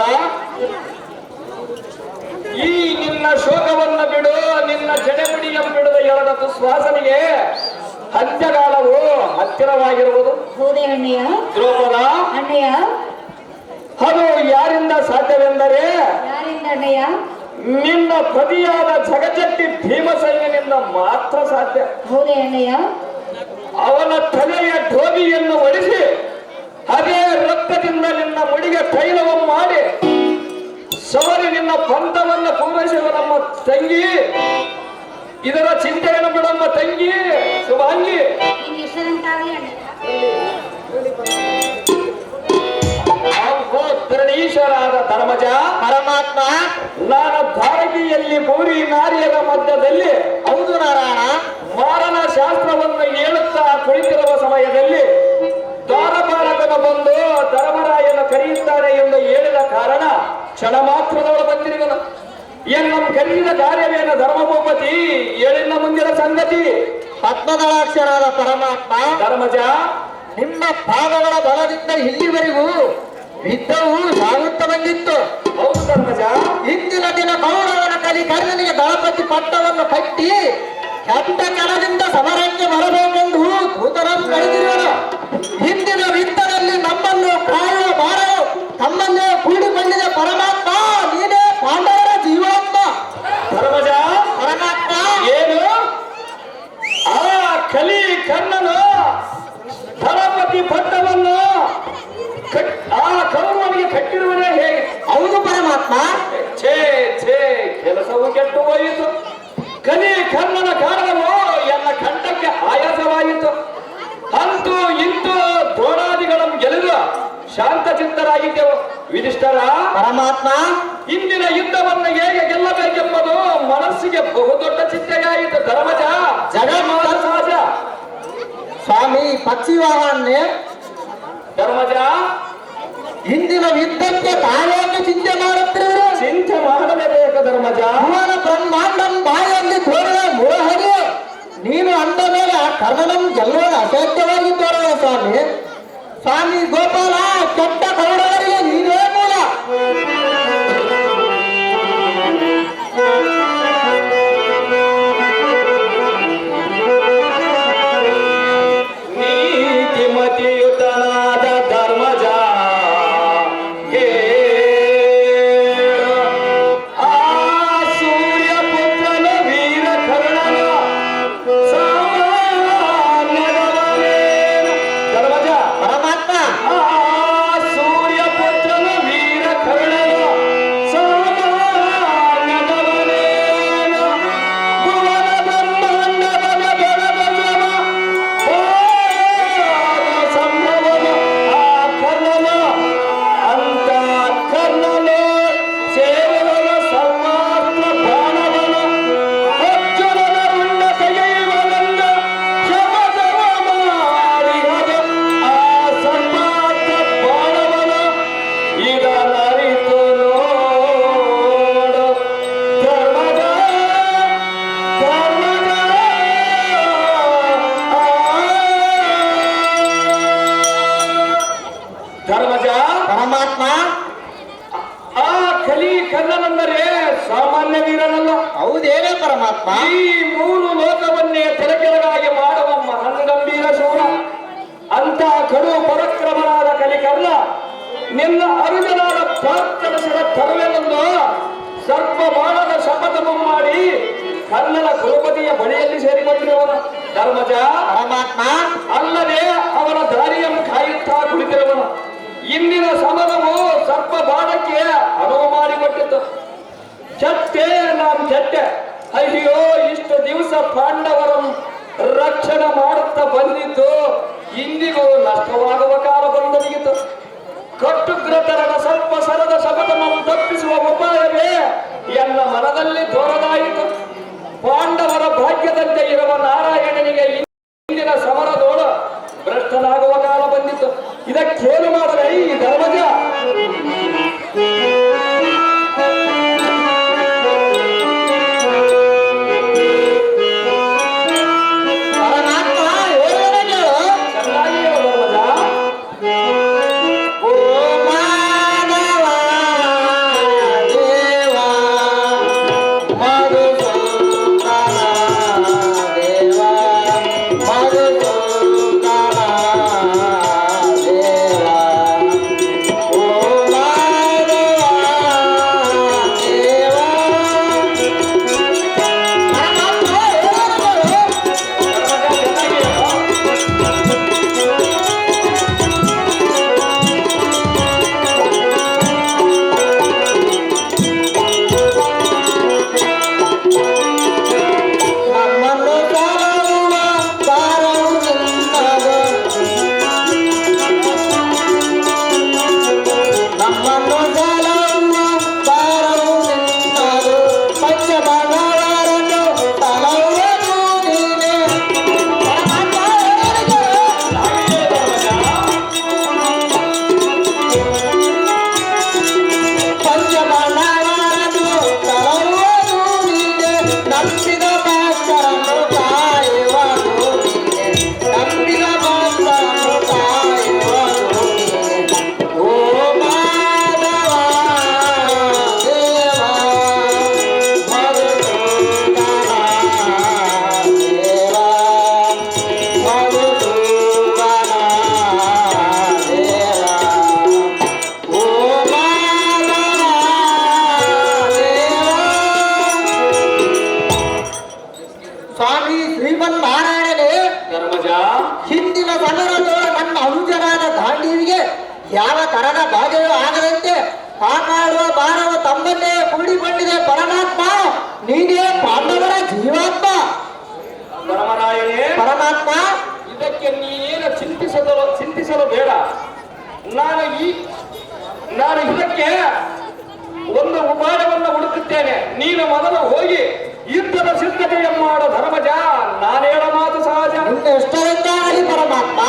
ದ್ರೌಪದ, ಈ ನಿನ್ನ ಶೋಕವನ್ನು ಬಿಡು, ನಿನ್ನ ಜಡೆಮುಡಿಯ ಬಿಡದ ಎಳೆದ ದುಶ್ವಾಸನೆಗೆ ಅಂತ್ಯಕಾಲವು ಹತ್ತಿರವಾಗಿರುವುದು. ಹೌದೇ ಅಣ್ಣಯ್ಯ? ದ್ರೌಪದ, ಅಣ್ಣಯ್ಯ, ಅದು ಯಾರಿಂದ ಸಾಧ್ಯವೆಂದರೆ ಯಾರಿಂದ ಅಣ್ಣಯ್ಯ? ನಿನ್ನ ಪತಿಯಾದ ಜಗಜಟ್ಟಿ ಭೀಮಸೈನ್ಯನಿಂದ ಮಾತ್ರ ಸಾಧ್ಯ. ಹೌದೇ ಅಣ್ಣಯ್ಯ? ಅವನ ತಲೆಯ ಢೋಬಿಯನ್ನು ಒಡಿಸಿ ಅದೇ ರಕ್ತದಿಂದ ನಿನ್ನ ಮುಡಿಗೆ ತೈಲವನ್ನು ಮಾಡಿ ಸವರಿ ನಿನ್ನ ಪಂಥವನ್ನು ಪೂರೈಸುವ ನಮ್ಮ ತಂಗಿ. ಇದರ ಚಿಂತೆಯನ್ನು ಬಿಡಮ್ಮ ತಂಗಿ ಶುಭಾಂಗಿ. ನಿಂಗೆ ಇಷ್ಟದಂತಾಗಲಿ ಅಣ್ಣಯ್ಯ. ಧರಣೀಶ್ವರಾದ ಧರ್ಮಜ, ಪರಮಾತ್ಮ, ನಾನು ದ್ವಾರಕಿಯಲ್ಲಿ ಭೂರಿ ನಾರಿಯರ ಮಧ್ಯದಲ್ಲಿ ಹೌದು ನಾರಾಯಣ, ಮಾರನ ಶಾಸ್ತ್ರವನ್ನು ಹೇಳುತ್ತಾ ಕುಳಿತಿರುವ ಸಮಯದಲ್ಲಿ ದ್ವಾರಪಾಲಕನ ಬಂದು ಧರ್ಮರಾಯನ ಕರೆಯುತ್ತಾರೆ ಎಂದು ಹೇಳಿದ ಕಾರಣ ಕ್ಷಣ ಮಾತ್ರದವಳು ಬಂದಿರುವನು. ಎನ್ನ ಕರೆಯಿದ ಕಾರ್ಯವೇನ ಧರ್ಮಭೂಪತಿ, ಹೇಳಿನ ಮುಂದಿನ ಸಂಗತಿ. ಪದ್ಮದಳಾಕ್ಷರಾದ ಪರಮಾತ್ಮ, ಧರ್ಮಜ, ನಿಮ್ಮ ಪಾದಗಳ ಬಲದಿಂದ ಇಲ್ಲಿವರೆಗೂ ಯುದ್ಧವು ಸಾಗುತ್ತಾ ಬಂದಿತ್ತು. ಹೌದು ಧರ್ಮಜ. ಇಂದಿನ ದಿನ ಕೌರವನ ಕರ್ಣನಿಗೆ ದಳಪತಿ ಪಟ್ಟವನ್ನು ಕಟ್ಟಿ ಕೆಟ್ಟ ಕೆಲದಿಂದ ಸಮರಕ್ಕೆ ಬರಬೇಕೆಂದು ದೂತರನ್ನು ಕಳೆದಿರುವನು. ಹಿಂದಿನ ಯುದ್ಧದಲ್ಲಿ ನಮ್ಮನ್ನು ಕಾಯುವ ಭಾರವು ತಮ್ಮನ್ನೇ ಕೂಡಿಕೊಂಡಿದೆ. ಪರಮಾತ್ಮ, ನೀನೇ ಪಾಂಡವರ ಜೀವಾತ್ಮ. ಧರ್ಮಜ, ಪರಮಾತ್ಮ, ಏನು ಆ ಕಲಿ ಕರ್ಣನು ದಳಪತಿ ಪಟ್ಟವನ್ನು ಆ ಕೌರವನಿಗೆ ಕಟ್ಟಿರುವುದೇ ಹೇಗೆ? ಹೌದು ಪರಮಾತ್ಮ. ಛೇ ಛೇ, ಕೆಲಸವು ಕೆಟ್ಟು ಹೋಯಿತು. ಕಲಿ ಕರ್ಣನ ಕಾರಣವು ಎಲ್ಲ ಕಂಠಕ್ಕೆ ಆಯಾಸವಾಯಿತು. ಅಂತೂ ಇಂತೂ ದ್ರೋಣಾದಿಗಳನ್ನು ಗೆಳೆದು ಶಾಂತಚಿತ್ತರಾಗಿದ್ದೆವು. ವಿಧಿಷ್ಠರ, ಪರಮಾತ್ಮ, ಇಂದಿನ ಯುದ್ಧವನ್ನು ಹೇಗೆ ಗೆಲ್ಲಬೇಕೆಂಬುದು ಮನಸ್ಸಿಗೆ ಬಹುದೊಡ್ಡ ಚಿಂತೆಯಾಯಿತು. ಧರ್ಮಜ, ಜಗನ್ಮಾತ ಸಹಜ. ಸ್ವಾಮಿ ಪಕ್ಷಿವಾಹನ್ನೇ ಧರ್ಮಜ, ಹಿಂದಿನ ಯುದ್ಧಕ್ಕೆ ತಾವೇಕೆ ಚಿಂತೆ ಮಾಡುತ್ತಿರುವರು? ಚಿಂತೆ ಮಾಡಲೇಬೇಕು ಧರ್ಮಜ. ಭುವನ ಬ್ರಹ್ಮಾಂಡಂ ಬಾಯಲ್ಲಿ ತೋರುವ ಮುರಹರಿ, ನೀನು ಅಂದ ಮೇಲೆ ಆ ಕರ್ಣನಂ ಗೆಲ್ಲುವುದು ಅಸಾಧ್ಯವಾಗಿ ತೋರುವ ಸ್ವಾಮಿ. ಸ್ವಾಮಿ ಗೋಪಾಲ, ಕೆಟ್ಟ ಕೌರವರಿಗೆ ನೀನೇ ಮೂಲ. ನೀತಿಮತಿಯುತನಾದ ಧರ್ಮಜ, ಆ ಸೂರ್ಯ ಪುತ್ರನ ವೀರ ಕರ್ಣನ ಸಾಮಾನ್ಯದವನೇನು. ಧರ್ಮಜ, ಪರಮಾತ್ಮ, ಆ ಸೂರ್ಯ ಪುತ್ರನ ವೀರ ಕರ್ಣನ ಸಾಮಾನ್ಯದವನೇನು. ಭುವನ ಬ್ರಹ್ಮಾಂಡವನ ಬೆಳಗ ಸಂಭವನ ಆ ಕರ್ಣನ ಅಂತ ಕರ್ಣನು ಸೇವನ ಸರ್ವಾಸ್ತ್ರ ಬಾಣವನ ಅರ್ಜುನನ ರುಂಡ ತೆಗೆಯುವನೆಂದ ಶಮದವ ಮಾಡಿಹದ ಆ ಸರ್ವಾಸ್ತ್ರ ಬಾಣವನ ಇದನರಿತು ನೋಡು. ಧರ್ಮದ ಧರ್ಮಜ, ಪರಮಾತ್ಮ, ಆ ಕಲಿ ಕರ್ಣನೆಂದರೆ ಸಾಮಾನ್ಯ ವೀರನಲ್ಲ. ಹೌದೇನೇ ಪರಮಾತ್ಮ? ಈ ಮೂರು ಲೋಕವನ್ನೇ ತಲೆಕೆಳಗಾಗಿ ಮಾಡುವ ಮಹಾಗಂಭೀರ ಶೂರ. ಅಂತ ಕಡು ಪರಾಕ್ರಮನಾದ ಕಲಿಕರ್ಣ ನಿನ್ನ ಅರುಜನಾದ ಪ್ರಾರ್ಥನ ಶಿರ ತರುವೆನೆಂದು ಸರ್ಪ ಬಾಣದ ಶಪಥವು ಮಾಡಿ ಕರ್ಣನ ಕುಲಪತಿಯ ಬಳಿಯಲ್ಲಿ ಸೇರಿಕೊಂಡಿರುವನು. ಧರ್ಮಜ, ಪರಮಾತ್ಮ, ಅಲ್ಲದೆ ಅವನ ದಾರಿಯನ್ನು ಕಾಯುತ್ತಾ ಕುಳಿತಿರುವನು. ಇಂದಿನ ಸಮರವು ಸರ್ಪ ಬಾಣಕ್ಕೆ ಅನುವು ಮಾಡಿಕೊಟ್ಟಿತು. ಚಟ್ಟೆ ನಾನ್ ಚಟ್ಟೆ, ಅಯ್ಯೋ ಇಷ್ಟು ದಿವಸ ಪಾಂಡವರನ್ನು ರಕ್ಷಣೆ ಮಾಡುತ್ತಾ ಬಂದಿದ್ದು ಇಂದಿಗೂ ನಷ್ಟವಾಗುವ ಕಾಲ ಬಂದೊದಗಿತು. ಕಟ್ಟುಗ್ರತರದ ಸ್ವಲ್ಪ ಸರದ ಶಪಥವನ್ನು ತಪ್ಪಿಸುವ ಉಪಾಯವೇ ಎನ್ನ ಮನದಲ್ಲಿ ತೋರದಾಯಿತು. ಪಾಂಡವರ ಭಾಗ್ಯದಂತೆ ಇರುವ ನಾರಾಯಣನಿಗೆ ಇಂದಿನ ಸಮರದೋಳು ಭ್ರಷ್ಟನಾಗುವ ಕಾಲ ಬಂದಿತ್ತು. ಇದಕ್ಕೇನು ಮಾಡಲೇ ಈ ಧರ್ಮಜ? ಪರಮಾತ್ಮ, ಹೇಳುವುದನ್ನು ಕೇಳು. ಚೆನ್ನಾಗಿ ಹೇಳು ಧರ್ಮಜ. ಓ ಮಾನವ ಯಾವ ತರದ ಬಾಧೆಯೂ ಆಗದಂತೆ ಕಾಪಾಡುವ ಭಾರವು ತಮ್ಮನ್ನೇ ಕೂಡಿಕೊಂಡಿದೆ ಪರಮಾತ್ಮ. ನೀನೇ ಪಾಂಡವರ ಜೀವಾತ್ಮ. ಧರ್ಮರಾಯನೇ, ಪರಮಾತ್ಮ, ಇದಕ್ಕೆ ನೀನೇನು ಚಿಂತಿಸಲು ಬೇಡ. ನಾನು ಇದಕ್ಕೆ ಒಂದು ಉಪಾಯವನ್ನು ಹುಡುಕುತ್ತೇನೆ. ನೀನು ಮೊದಲು ಹೋಗಿ ಯುದ್ಧದ ಸಿದ್ಧತೆಯ ಮಾಡೋ ಧರ್ಮಜ. ನಾನು ಹೇಳೋ ಮಾತು ಸಹಜ. ನಿನ್ನ ಇಷ್ಟವೆಂದಾಗಲಿ ಪರಮಾತ್ಮ.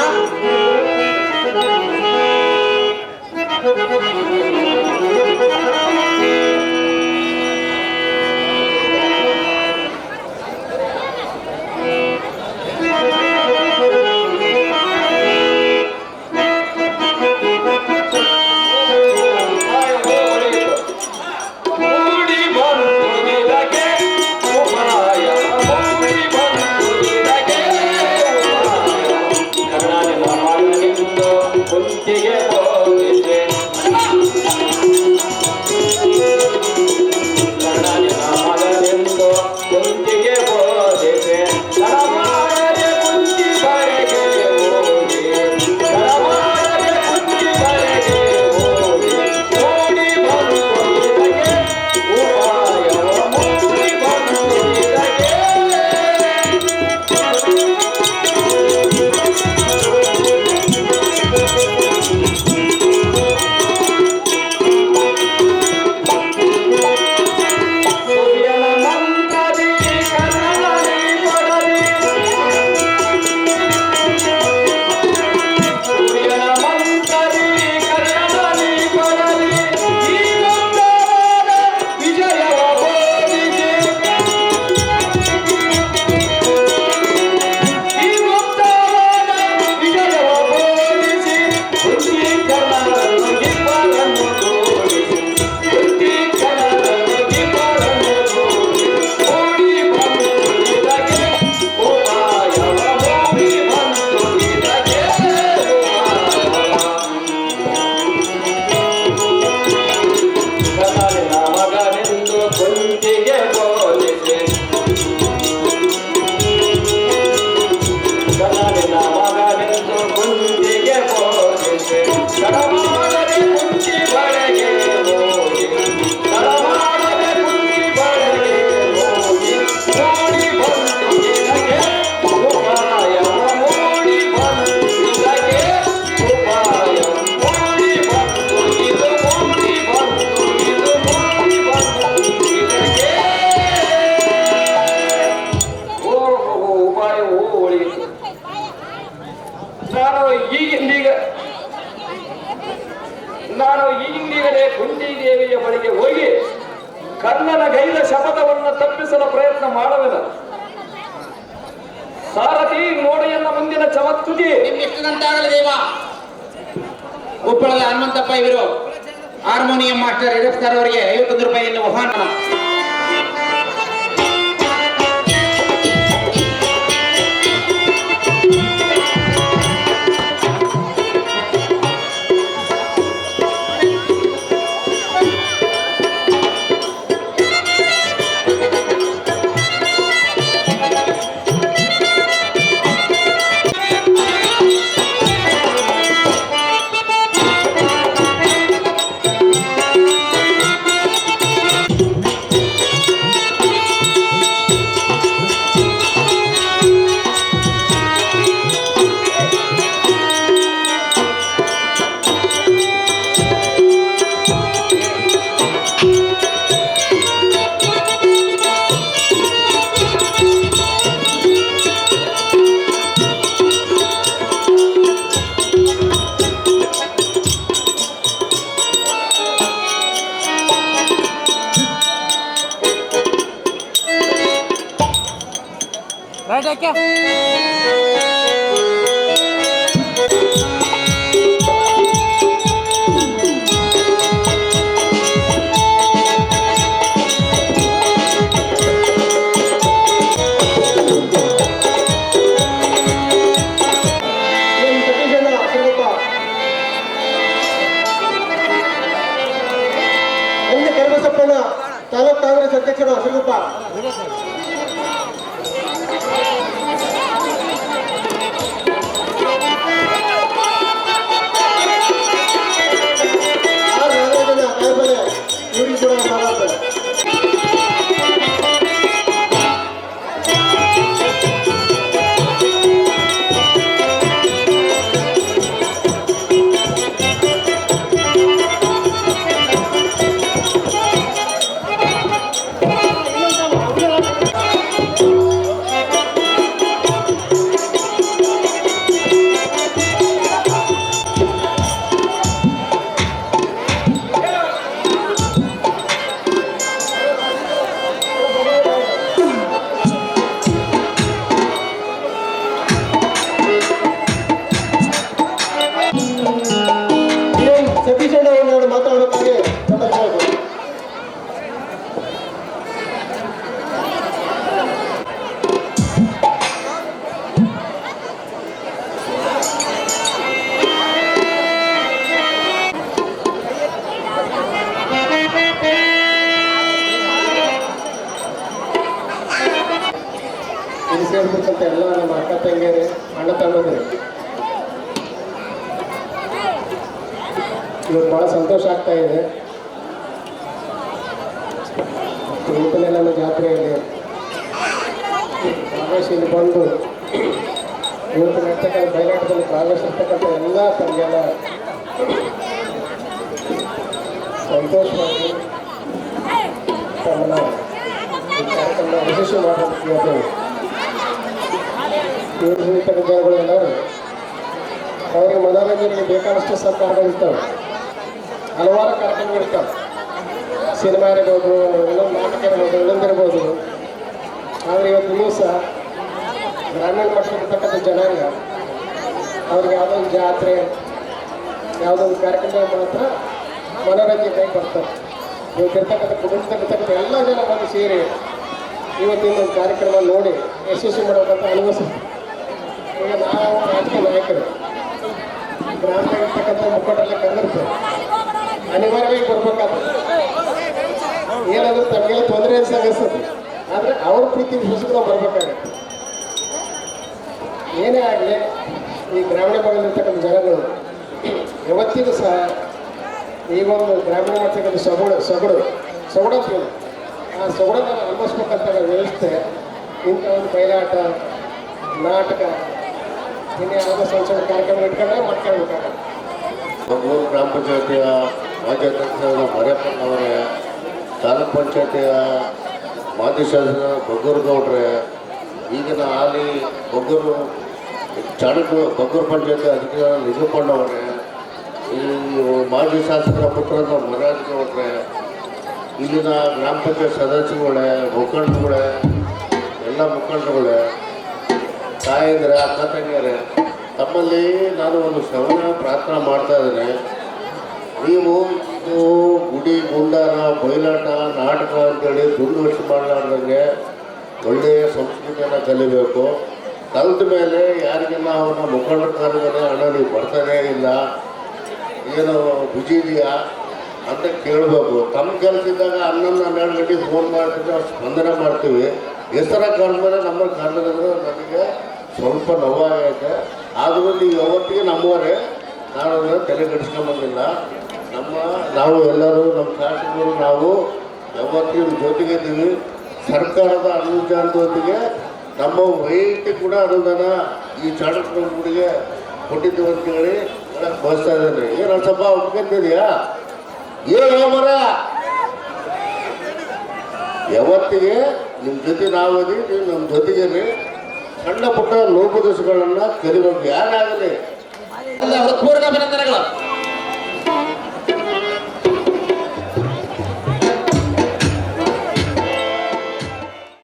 ನಾನು ಈಗಿಂದೀಗಲೇ ಕುಂತಿ ದೇವಿಯ ಬಳಿಗೆ ಹೋಗಿ ಕರ್ಣನ ಗೈದ ಶಪಥವನ್ನು ತಪ್ಪಿಸಲು ಪ್ರಯತ್ನ ಮಾಡುವೆನು. ಸಾರಥಿ ನೋಡೆಯನ್ನ ಮುಂದಿನ ಚಮತ್ಕುತಿ. ನಿಮ್ಮಿಷ್ಟದಂತಾಗಲಿ ದೇವ. ಉಪ್ಪಳದ ಹನುಮಂತಪ್ಪ ಇವರು ಹಾರ್ಮೋನಿಯಂ ಮಾಸ್ಟರ್ ಇರಫ್ತಾರ್ ಅವರಿಗೆ 51 ರೂಪಾಯಿಯನ್ನು ವಹಾನ. ತಾಲೂಕು ಕಾಂಗ್ರೆಸ್ ಅಧ್ಯಕ್ಷರು ಹಸಿರುಪ್ಪ. ತಂಗಿಯರೇ, ಅಣ್ಣ ತಮ್ಮಂದಿರೇ, ಇವತ್ತು ಭಾಳ ಸಂತೋಷ ಆಗ್ತಾ ಇದೆ. ಇವತ್ತನೇ ನನ್ನ ಜಾತ್ರೆಯಲ್ಲಿ ಭಾಗವಹಿಸಿ ಬಂದು ಇವತ್ತು ನಡ್ತಕ್ಕಂಥ ಬಯಲಾಟದಲ್ಲಿ ಭಾಗವಹಿಸಿರ್ತಕ್ಕಂಥ ಎಲ್ಲ ತಮಗೆಲ್ಲ ಸಂತೋಷವಾಗಿ ತಮ್ಮನ್ನ ಈ ಕಾರ್ಯಕ್ರಮ ಯಶಸ್ವಿ ಮಾಡೋದಕ್ಕೆ ಇವತ್ತು ಇರ್ತಕ್ಕಂಥ ಜನಗಳೆಲ್ಲರೂ ಅವರಿಗೆ ಮನೋರಂಜನೆಗೆ ಬೇಕಾದಷ್ಟು ಸರ್ಕಾರಗಳಿರ್ತವೆ, ಹಲವಾರು ಕಾರ್ಯಕ್ರಮಗಳಿರ್ತವೆ. ಸಿನಿಮಾ ಇರ್ಬೋದು, ಇನ್ನೊಂದು ನಾಟಕ ಇರ್ಬೋದು, ಇನ್ನೊಂದಿರ್ಬೋದು. ಆದರೆ ಇವತ್ತು ದಿವಸ ಗ್ರಾಮೀಣ ಮಟ್ಟದಲ್ಲಿರ್ತಕ್ಕಂಥ ಜನಾಂಗ ಅವ್ರಿಗೆ ಯಾವುದೊಂದು ಜಾತ್ರೆ, ಯಾವುದೊಂದು ಕಾರ್ಯಕ್ರಮ ಮಾತ್ರ ಮನೋರಂಜನೆಯಾಗಿ ಬರ್ತಾರೆ. ಇವತ್ತಿರ್ತಕ್ಕಂಥ ಕುಟುಂಬದಲ್ಲಿರ್ತಕ್ಕಂಥ ಎಲ್ಲ ಜನ ಬಂದು ಸೇರಿ ಇವತ್ತಿನ ಒಂದು ಕಾರ್ಯಕ್ರಮ ನೋಡಿ ಯಶಸ್ವಿ ಮಾಡಬೇಕಂತ ಅನುಭವಿಸ್ತಾರೆ. ಈಗ ನಾವು ರಾಜಕೀಯ ನಾಯಕರು ಗ್ರಾಮದಲ್ಲಿರ್ತಕ್ಕಂಥ ಮುಖಂಡರೆಲ್ಲ ಕರೆದಿರ್ತಾರೆ, ಅನಿವಾರ್ಯವಾಗಿ ಬರ್ಬೇಕಾಗ್ತದೆ. ಏನಾದರೂ ತಮಗೆಲ್ಲ ತೊಂದರೆ ಅನಿಸ್ತದೆ, ಆದರೆ ಅವ್ರ ಪ್ರೀತಿ ವಿಶ್ವಾಸಕ್ಕೆ ನಾವು ಬರಬೇಕಾಗತ್ತೆ. ಏನೇ ಆಗಲಿ ಈ ಗ್ರಾಮೀಣ ಭಾಗದಲ್ಲಿರ್ತಕ್ಕಂಥ ಜನಗಳು ಯಾವತ್ತಿಗೂ ಸಹ ಈ ಒಂದು ಗ್ರಾಮೀಣ ಮಾಡ್ತಕ್ಕಂಥ ಸೊಗಡು ಅಂತೀವಿ, ಆ ಸೊಗಡನ್ನು ಅನುಭವಿಸ್ಬೇಕಂತ ವ್ಯವಸ್ಥೆ ಇಂಥ ಒಂದು ಬಯಲಾಟ, ನಾಟಕ, ಇನ್ನು ಯಾವುದೋ ಸಣ್ಣ ಸಣ್ಣ ಕಾರ್ಯಕ್ರಮ ಇಟ್ಕೊಂಡ್ರೆ ಮಾಡ್ಕೊಳ್ಬೇಕಾಗತ್ತೆ. ಬೊಗ್ಗೂರು ಗ್ರಾಮ ಪಂಚಾಯತಿಯ ಮಾಜಿ ಅಧ್ಯಕ್ಷರಾದ ಮರ್ಯಪ್ಪನವರೇ, ತಾಲೂಕ್ ಪಂಚಾಯತಿಯ ಮಾಜಿ ಶಾಸಕ ಬೊಗ್ಗೂರು ಗೌಡ್ರೆ, ಈಗಿನ ಹಾಲಿ ಬೊಗ್ಗೂರು ಬೊಗ್ಗೂರು ಪಂಚಾಯತಿ ಅಧಿಕಾರ ನಿಜಪ್ಪಣ್ಣವರೇ, ಈ ಮಾಜಿ ಶಾಸಕರ ಪುತ್ರರಾದ ಮರಾಜ್ ಗೌಡ್ರೆ, ಇಲ್ಲಿನ ಗ್ರಾಮ ಪಂಚಾಯತ್ ಸದಸ್ಯರುಗಳೇ, ಮುಖಂಡರುಗಳೇ, ಎಲ್ಲ ಮುಖಂಡರುಗಳೇ, ತಾಯಂದಿರೇ, ಅಕ್ಕ ತಂಗಿಯರೇ, ತಮ್ಮಲ್ಲಿ ನಾನು ಒಂದು ಶ್ರವಣ ಪ್ರಾರ್ಥನೆ ಮಾಡ್ತಾ ಇದ್ದೇನೆ. ನೀವು ಇದು ಗುಡಿ ಗುಂಡಾರ ಬಯಲಾಟ ನಾಟಕ ಅಂತೇಳಿ ದುಂದುವೆಚ್ಚ ಮಾಡಲಾರ್ದಂಗೆ ಒಳ್ಳೆಯ ಸಂಸ್ಕೃತಿಯನ್ನು ಕಲಿಬೇಕು. ಕಲಿತ ಮೇಲೆ ಯಾರಿಗೆಲ್ಲ ಅವನ ಮುಖಂಡರ ಕಾರ್ಯದಲ್ಲಿ ಹಣ ನೀವು ಬರ್ತಾನೇ ಇಲ್ಲ, ಏನು ಬಿಜಿ ಇದೆಯಾ ಅಂತ ಕೇಳಬೇಕು. ತಮ್ಮ ಕೆಲಸದಾಗ 11-12 ಗಂಟೆಗೆ ಫೋನ್ ಮಾಡ್ತಿದ್ರೆ ಅಷ್ಟು ಸ್ಪಂದನೆ ಮಾಡ್ತೀವಿ. ಹೆಸರ ಕಾರಣದಲ್ಲಿ ನಮ್ಮ ಕಾರಣದಿಂದ ನನಗೆ ಸ್ವಲ್ಪ ನೋವಾಗೈತೆ. ಆದರೂ ನೀವು ಯಾವತ್ತಿಗೆ ನಮ್ಮವರೇ, ನಾನು ಅದನ್ನು ತಲೆಗಡಿಸ್ಕೊಂಬಂದಿಲ್ಲ. ನಾವು ಎಲ್ಲರೂ ನಮ್ಮ ಶಾಸಕರು ನಾವು ಯಾವತ್ತಿಗೂ ಜೊತೆಗಿದ್ದೀವಿ. ಸರ್ಕಾರದ ಅನುದಾನದೊಂದಿಗೆ ನಮ್ಮ ವೈಯಕ್ತಿಕ ಕೂಡ ಅನುದಾನ ಈ ಚಾಣಕ್ಯ ಗುಡಿಗೆ ಕೊಟ್ಟಿದ್ದೀವಿ ಅಂತೇಳಿ ಹೇಳಕ್ಕೆ ಬಯಸ್ತಾ ಇದ್ದೇನೆ. ಏನು ಸ್ವಲ್ಪ ಒಪ್ಕೊಂತಿದೆಯಾ? ಏನು ಮರ ಯಾವತ್ತಿಗೆ ನಿಮ್ಮ ಜೊತೆ ನಾವದಿ, ನೀವು ನಮ್ಮ ಜೊತೆಗೇರಿ ಸಣ್ಣ ಪುಟ್ಟ ಲೋಪದೋಷಗಳನ್ನು ಕಲಿಬೇಕು. ಯಾರಾಗಲಿ ಹೃತ್ಪೂರ್ವಕ ಅಭಿನಂದನೆಗಳು.